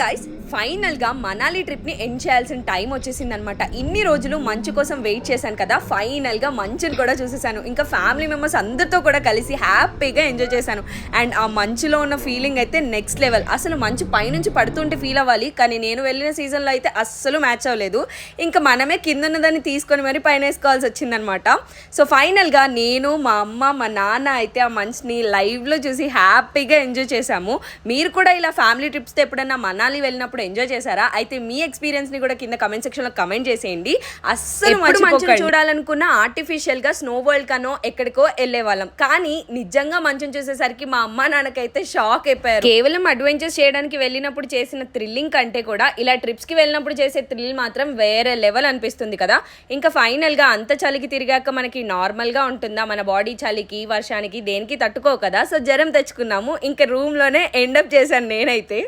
Guys, ఫైనల్గా మనాలి ట్రిప్ని end చేయాల్సిన టైం వచ్చేసింది అనమాట. ఇన్ని రోజులు మంచు కోసం వెయిట్ చేశాను కదా, ఫైనల్గా మంచుని కూడా చూసేసాను. ఇంకా ఫ్యామిలీ మెంబర్స్ అందరితో కూడా కలిసి హ్యాపీగా ఎంజాయ్ చేశాను. అండ్ ఆ మంచులో ఉన్న ఫీలింగ్ అయితే నెక్స్ట్ లెవెల్. అసలు మంచు పైనుంచి పడుతుంటే ఫీల్ అవ్వాలి, కానీ నేను వెళ్ళిన సీజన్లో అయితే అస్సలు మ్యాచ్ అవ్వలేదు. ఇంకా మనమే కింద ఉన్నదాన్ని తీసుకొని మరి పైన వేసుకోవాల్సి వచ్చిందనమాట. సో ఫైనల్గా నేను, మా అమ్మ, మా నాన్న అయితే ఆ మంచుని లైవ్లో చూసి హ్యాపీగా ఎంజాయ్ చేశాము. మీరు కూడా ఇలా ఫ్యామిలీ ట్రిప్స్తో ఎప్పుడన్నా మనాలి వెళ్ళినప్పుడు ఎంజాయ్ చేశారా? అయితే మీ ఎక్స్పీరియన్స్ ని కూడా కింద కమెంట్ సెక్షన్ లో కమెంట్ చేసేయండి. అస్సలు మంచుని చూడాలనుకున్న ఆర్టిఫిషియల్ గా స్నో వరల్డ్ కనో ఎక్కడికో వెళ్ళే వాళ్ళం, కానీ నిజంగా మంచుని చూసేసరికి మా అమ్మ నాన్నకైతే షాక్ అయిపోయారు. కేవలం అడ్వెంచర్స్ చేయడానికి వెళ్ళినప్పుడు చేసిన థ్రిల్లింగ్ కంటే కూడా ఇలా ట్రిప్స్ కి వెళ్ళినప్పుడు చేసే థ్రిల్ మాత్రం వేరే లెవెల్ అనిపిస్తుంది కదా. ఇంకా ఫైనల్ గా అంత చలికి తిరిగాక మనకి నార్మల్ గా ఉంటుందా? మన బాడీ చలికి, వర్షానికి దేనికి తట్టుకో కదా. సో జ్వరం తెచ్చుకున్నాము. ఇంకా రూమ్ లోనే ఎండప్ చేశాను నేనైతే.